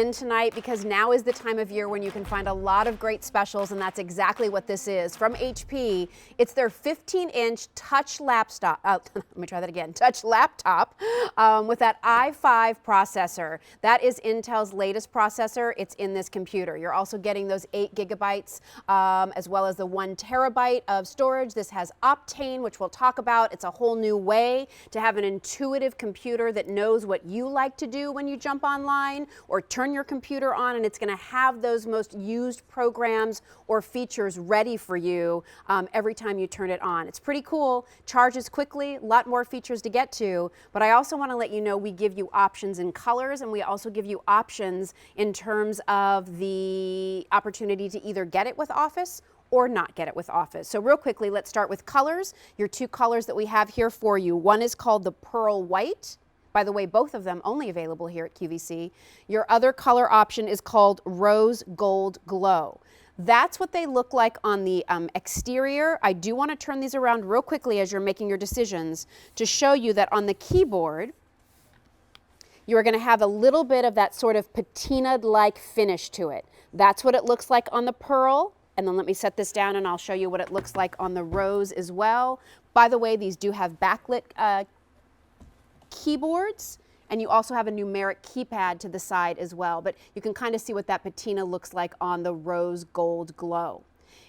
in tonight because now is the time of year when you can find a lot of great specials, and that's exactly what this is. From HP, it's their 15-inch touch laptop, let me try that again, touch laptop with that i5 processor. That is Intel's latest processor. It's in this computer. You're also getting those 8 gigabytes as well as the 1 terabyte of storage. This has Optane, which we'll talk about. It's a whole new way to have an intuitive computer that knows what you like to do when you jump online or turn your computer on, and it's going to have those most used programs or features ready for you every time you turn it on. It's pretty cool, charges quickly, a lot more features to get to, but I also want to let you know we give you options in colors, and we also give you options in terms of the opportunity to either get it with Office or not get it with Office. So real quickly, let's start with colors. Your two colors that we have here for you. One is called the Pearl White. By the way, both of them only available here at QVC. Your other color option is called Rose Gold Glow. That's what they look like on the exterior. I do want to turn these around real quickly as you're making your decisions to show you that on the keyboard, you're going to have a little bit of that sort of patina-like finish to it. That's what it looks like on the Pearl. And then let me set this down and I'll show you what it looks like on the Rose as well. By the way, these do have backlit keyboards, and you also have a numeric keypad to the side as well. But you can kind of see what that patina looks like on the Rose Gold Glow.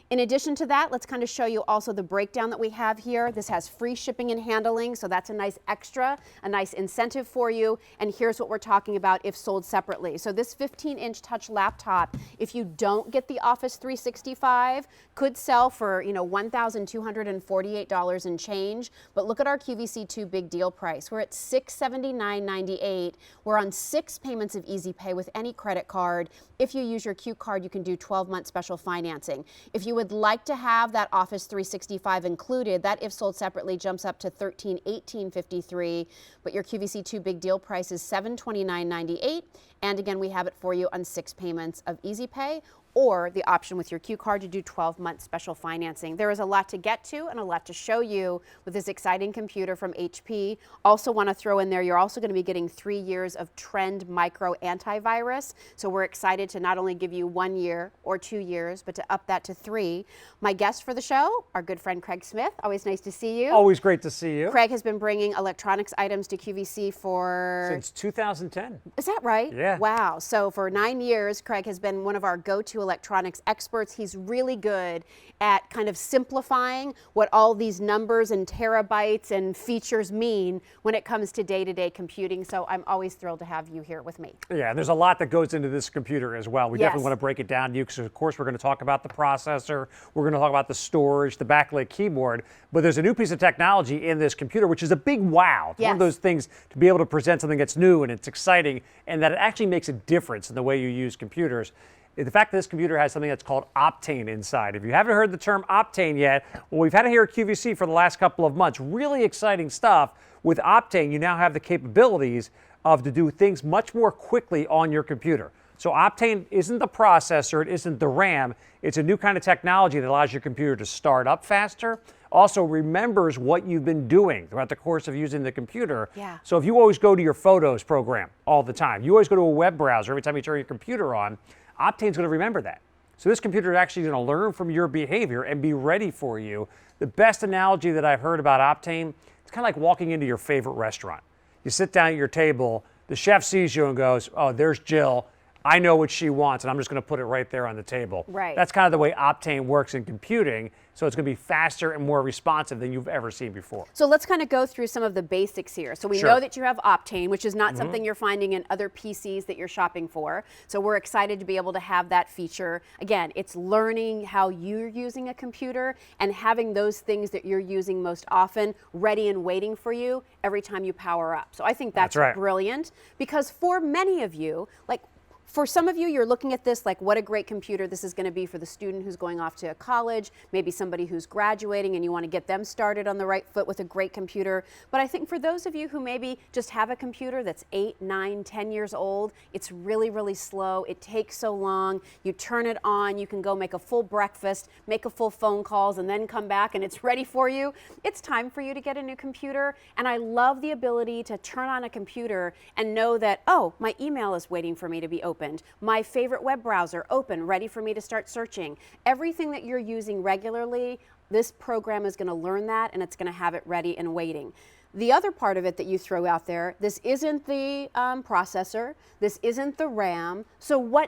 In addition to that, let's kind of show you also the breakdown that we have here. This has free shipping and handling, so that's a nice extra, a nice incentive for you. And here's what we're talking about if sold separately. So this 15-inch touch laptop, if you don't get the Office 365, could sell for, $1,248 and change. But look at our QVC2 big deal price. We're at $679.98. We're on 6 payments of Easy Pay with any credit card. If you use your Q card, you can do 12-month special financing. If you would like to have that Office 365 included, that if sold separately jumps up to $1,318.53, but your QVC2 big deal price is $729.98. And again, we have it for you on 6 payments of Easy Pay, or the option with your Q card to do 12-month special financing. There is a lot to get to and a lot to show you with this exciting computer from HP. Also want to throw in there, you're also going to be getting 3 years of Trend Micro Antivirus. So we're excited to not only give you 1 year or 2 years, but to up that to 3. My guest for the show, our good friend Craig Smith. Always nice to see you. Always great to see you. Craig has been bringing electronics items to QVC for... since 2010. Is that right? Yeah. Wow. So for 9 years, Craig has been one of our go-to electronics experts. He's really good at kind of simplifying what all these numbers and terabytes and features mean when it comes to day-to-day computing. So I'm always thrilled to have you here with me. Yeah, there's a lot that goes into this computer as well. We Yes. definitely want to break it down to you because, of course, we're going to talk about the processor. We're going to talk about the storage, the backlit keyboard. But there's a new piece of technology in this computer, which is a big wow. It's Yes. one of those things to be able to present something that's new and it's exciting and that it actually makes a difference in the way you use computers. The fact that this computer has something that's called Optane inside. If you haven't heard the term Optane yet, well, we've had it here at QVC for the last couple of months. Really exciting stuff. With Optane, you now have the capabilities of to do things much more quickly on your computer. So Optane isn't the processor, it isn't the RAM. It's a new kind of technology that allows your computer to start up faster. Also remembers what you've been doing throughout the course of using the computer. Yeah. So if you always go to your Photos program all the time, you always go to a web browser every time you turn your computer on, Optane's going to remember that. So this computer is actually going to learn from your behavior and be ready for you. The best analogy that I've heard about Optane, it's kind of like walking into your favorite restaurant. You sit down at your table, the chef sees you and goes, oh, there's Jill. I know what she wants, and I'm just going to put it right there on the table. Right. That's kind of the way Optane works in computing, so it's going to be faster and more responsive than you've ever seen before. So let's kind of go through some of the basics here. So we Sure. know that you have Optane, which is not something you're finding in other PCs that you're shopping for. So we're excited to be able to have that feature. Again, it's learning how you're using a computer and having those things that you're using most often ready and waiting for you every time you power up. So I think that's right. brilliant, because for many of you, like for some of you, you're looking at this like, what a great computer this is going to be for the student who's going off to college, maybe somebody who's graduating and you want to get them started on the right foot with a great computer. But I think for those of you who maybe just have a computer that's 8, 9, 10 years old, it's really, really slow. It takes so long. You turn it on, you can go make a full breakfast, make a full phone calls, and then come back and it's ready for you. It's time for you to get a new computer. And I love the ability to turn on a computer and know that, oh, my email is waiting for me to be open. opened. My favorite web browser open, ready for me to start searching. Everything that you're using regularly, this program is going to learn that and it's going to have it ready and waiting. The other part of it that you throw out there, this isn't the processor, this isn't the RAM. So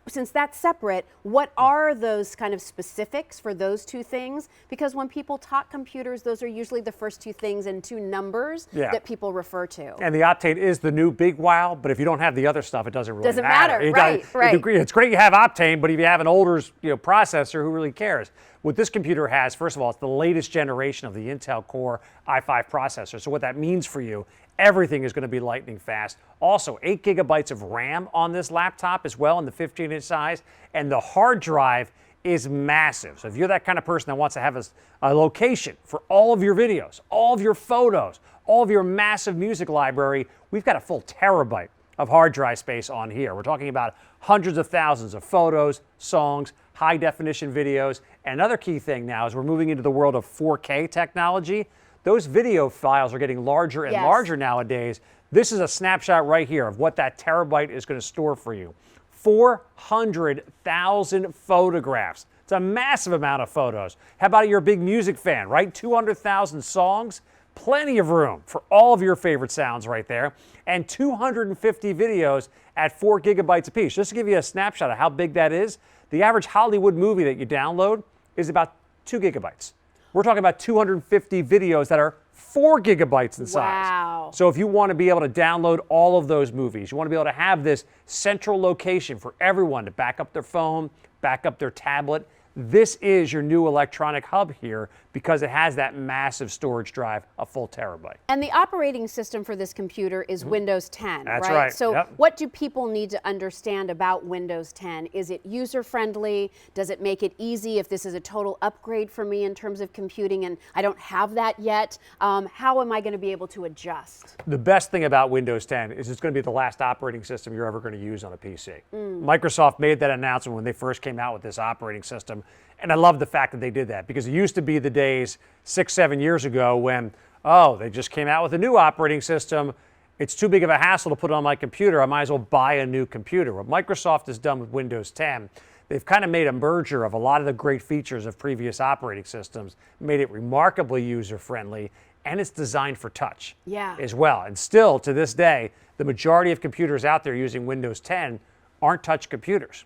since that's separate, what are those kind of specifics for those two things? Because when people talk computers, those are usually the first two things and two numbers that people refer to. And the Optane is the new big wow, but if you don't have the other stuff, it doesn't really Doesn't matter. Right. It's great you have Optane, but if you have an older processor, who really cares? What this computer has, first of all, it's the latest generation of the Intel Core i5 processor. So what that means for you, everything is going to be lightning fast. Also, 8 gigabytes of RAM on this laptop as well in the 15-inch size. And the hard drive is massive. So if you're that kind of person that wants to have a location for all of your videos, all of your photos, all of your massive music library, we've got a full terabyte of hard drive space on here. We're talking about hundreds of thousands of photos, songs, high definition videos. And another key thing now is we're moving into the world of 4K technology. Those video files are getting larger and larger nowadays. This is a snapshot right here of what that terabyte is going to store for you. 400,000 photographs. It's a massive amount of photos. How about you're a big music fan, right? 200,000 songs. Plenty of room for all of your favorite sounds right there. And 250 videos at 4 gigabytes apiece. Just to give you a snapshot of how big that is, the average Hollywood movie that you download is about 2 gigabytes. We're talking about 250 videos that are 4 gigabytes in size. Wow. So if you want to be able to download all of those movies, you want to be able to have this central location for everyone to back up their phone, back up their tablet, this is your new electronic hub here because it has that massive storage drive, a full terabyte. And the operating system for this computer is Windows 10, That's right? right. So what do people need to understand about Windows 10? Is it user-friendly? Does it make it easy if this is a total upgrade for me in terms of computing and I don't have that yet? How am I going to be able to adjust? The best thing about Windows 10 is it's going to be the last operating system you're ever going to use on a PC. Microsoft made that announcement when they first came out with this operating system. And I love the fact that they did that because it used to be the days 6-7 years ago when, they just came out with a new operating system. It's too big of a hassle to put on my computer. I might as well buy a new computer. What Microsoft has done with Windows 10, they've kind of made a merger of a lot of the great features of previous operating systems, made it remarkably user-friendly, and it's designed for touch as well. And still, to this day, the majority of computers out there using Windows 10 aren't touch computers.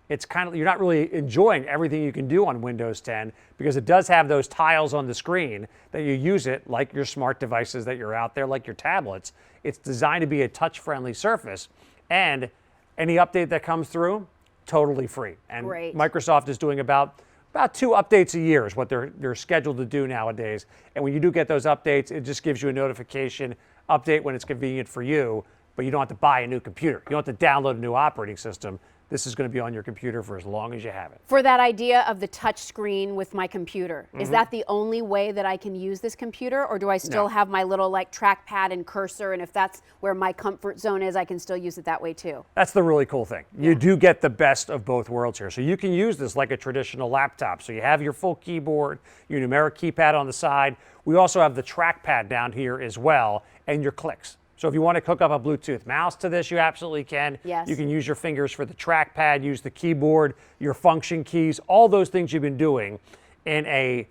It's kind of, you're not really enjoying everything you can do on Windows 10 because it does have those tiles on the screen that you use it like your smart devices that you're out there, like your tablets. It's designed to be a touch-friendly surface, and any update that comes through, totally free. And Microsoft is doing about 2 updates a year is what they're scheduled to do nowadays. And when you do get those updates, it just gives you a notification, update when it's convenient for you, but you don't have to buy a new computer. You don't have to download a new operating system. This is going to be on your computer for as long as you have it. For that idea of the touch screen with my computer, is that the only way that I can use this computer, or do I still have my little trackpad and cursor, and if that's where my comfort zone is, I can still use it that way too? That's the really cool thing. You do get the best of both worlds here. So you can use this like a traditional laptop. So you have your full keyboard, your numeric keypad on the side. We also have the trackpad down here as well, and your clicks. So if you want to hook up a Bluetooth mouse to this, you absolutely can. Yes. You can use your fingers for the trackpad, use the keyboard, your function keys, all those things you've been doing in a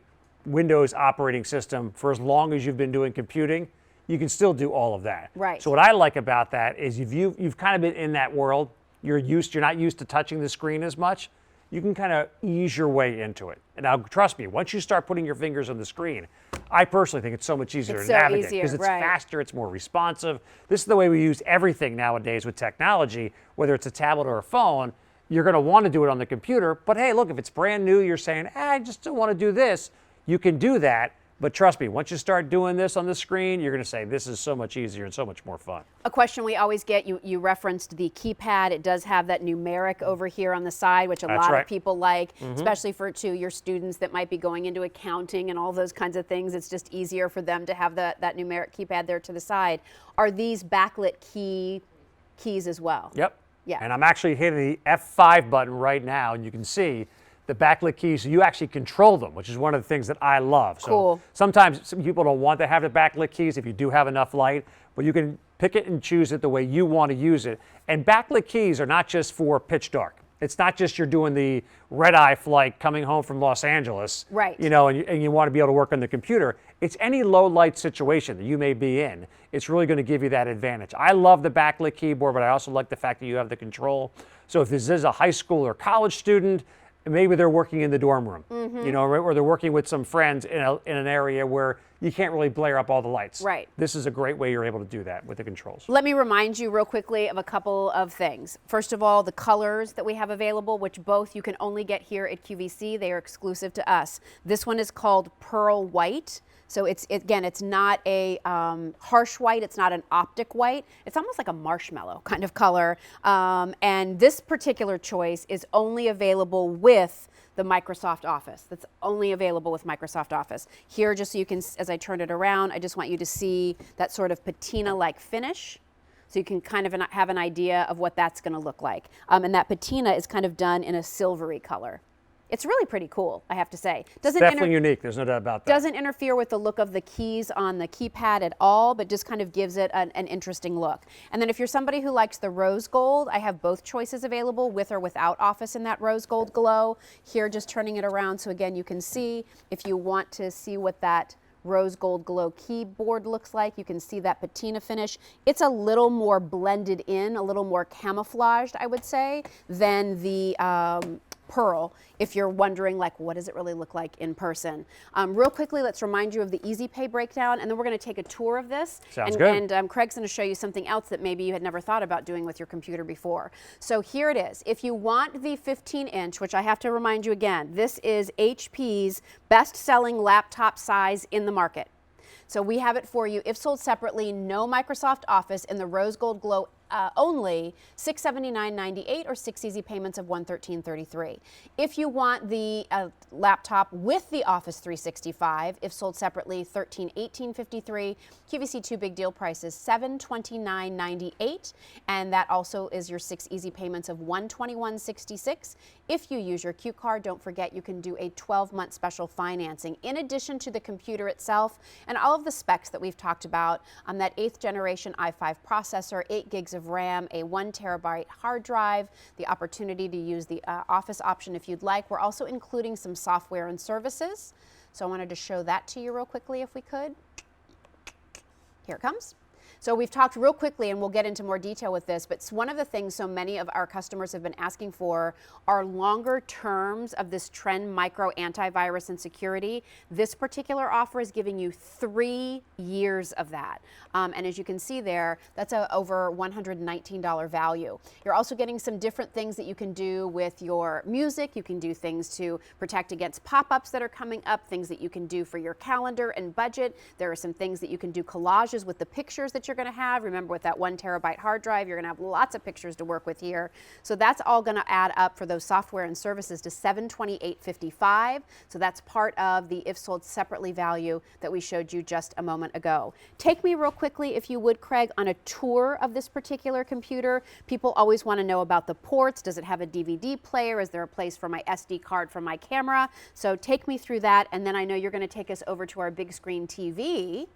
Windows operating system for as long as you've been doing computing, you can still do all of that. Right. So what I like about that is if you've kind of been in that world, you're not used to touching the screen as much, you can kind of ease your way into it. And now, trust me, once you start putting your fingers on the screen, I personally think it's so much easier to navigate because it's faster, it's more responsive. This is the way we use everything nowadays with technology, whether it's a tablet or a phone. You're going to want to do it on the computer, but hey, look, if it's brand new, you're saying, I just don't want to do this, you can do that. But trust me, once you start doing this on the screen, you're going to say, this is so much easier and so much more fun. A question we always get, you referenced the keypad. It does have that numeric over here on the side, which a lot of people like, especially for your students that might be going into accounting and all those kinds of things. It's just easier for them to have that numeric keypad there to the side. Are these backlit keys as well? Yep. Yeah. And I'm actually hitting the F5 button right now, and you can see the backlit keys, so you actually control them, which is one of the things that I love. So sometimes some people don't want to have the backlit keys if you do have enough light, but you can Pick it and choose it the way you want to use it. And backlit keys are not just for pitch dark. It's not just you're doing the red-eye flight coming home from Los Angeles, right? You know, and you want to be able to work on the computer. It's any low-light situation that you may be in. It's really going to give you that advantage. I love the backlit keyboard, but I also like the fact that you have the control. So if this is a high school or college student, maybe they're working in the dorm room, you know, or they're working with some friends in an area where you can't really blare up all the lights. Right. This is a great way you're able to do that with the controls. Let me remind you real quickly of a couple of things. First of all, the colors that we have available, which both you can only get here at QVC. They are exclusive to us. This one is called Pearl White. So it's not a harsh white. It's not an optic white. It's almost like a marshmallow kind of color. And this particular choice is only available with the Microsoft Office. That's only available with Microsoft Office. Here, just so you can, as I turn it around, I just want you to see that sort of patina-like finish. So you can kind of have an idea of what that's going to look like. And that patina is kind of done in a silvery color. It's really pretty cool, I have to say. It's definitely unique, there's no doubt about that. Doesn't interfere with the look of the keys on the keypad at all, but just kind of gives it an interesting look. And then if you're somebody who likes the rose gold, I have both choices available, with or without Office in that rose gold glow. Here, just turning it around, so again, you can see, if you want to see what that rose gold glow keyboard looks like, you can see that patina finish. It's a little more blended in, a little more camouflaged, I would say, than the Pearl, if you're wondering, like, what does it really look like in person. Real quickly, let's remind you of the Easy Pay breakdown, and then we're going to take a tour of this. Sounds good. And Craig's going to show you something else that maybe you had never thought about doing with your computer before. So here it is. If you want the 15-inch, which I have to remind you again, this is HP's best-selling laptop size in the market. So we have it for you. If sold separately, no Microsoft Office in the rose gold glow only, $679.98 or 6 easy payments of $113.33. If you want the laptop with the Office 365, if sold separately, $1318.53. QVC 2 big deal prices $729.98, and that also is your 6 easy payments of $121.66. If you use your Q card, don't forget you can do a 12-month special financing in addition to the computer itself and all of the specs that we've talked about on that 8th generation i5 processor, 8 gigs of RAM, a 1 terabyte hard drive, the opportunity to use the Office option if you'd like. We're also including some software and services. So I wanted to show that to you real quickly if we could. Here it comes. So we've talked real quickly, and we'll get into more detail with this, but one of the things so many of our customers have been asking for are longer terms of this Trend Micro antivirus and security. This particular offer is giving you 3 years of that. And as you can see there, that's a over $119 value. You're also getting some different things that you can do with your music. You can do things to protect against pop-ups that are coming up, things that you can do for your calendar and budget. There are some things that you can do collages with the pictures that you're going to have. Remember, with that 1 terabyte hard drive, you're going to have lots of pictures to work with here. So that's all going to add up for those software and services to $728.55. So that's part of the if sold separately value that we showed you just a moment ago. Take me real quickly, if you would, Craig, on a tour of this particular computer. People always want to know about the ports. Does it have a DVD player? Is there a place for my SD card for my camera? So take me through that, and then I know you're going to take us over to our big screen TV.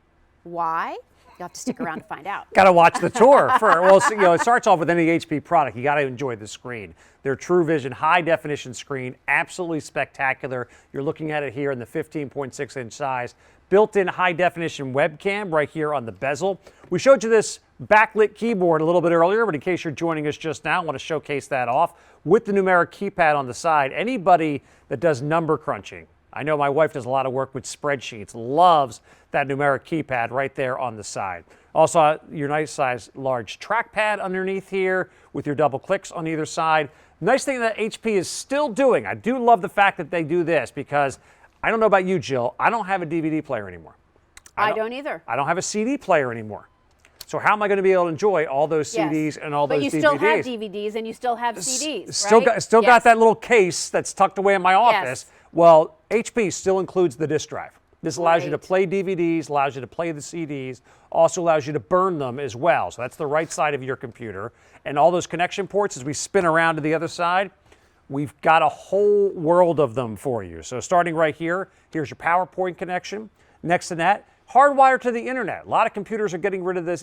Why? You'll have to stick around to find out. Got to watch the tour. Well, so, it starts off with any HP product. You got to enjoy the screen. Their True Vision high definition screen, absolutely spectacular. You're looking at it here in the 15.6-inch size. Built-in high definition webcam right here on the bezel. We showed you this backlit keyboard a little bit earlier, but in case you're joining us just now, I want to showcase that off with the numeric keypad on the side. Anybody that does number crunching, I know my wife does a lot of work with spreadsheets, loves that numeric keypad right there on the side. Also, your nice size large trackpad underneath here with your double clicks on either side. Nice thing that HP is still doing, I do love the fact that they do this, because I don't know about you, Jill, I don't have a DVD player anymore. I don't either. I don't have a CD player anymore. So how am I going to be able to enjoy all those CDs and all those DVDs? But you still have DVDs and you still have CDs, Still right? got that little case that's tucked away in my office. Well, HP still includes the disk drive. This allows you to play DVDs, allows you to play the CDs, also allows you to burn them as well. So that's the right side of your computer. And all those connection ports, as we spin around to the other side, we've got a whole world of them for you. So starting right here, here's your PowerPoint connection. Next to that, hardwired to the internet. A lot of computers are getting rid of this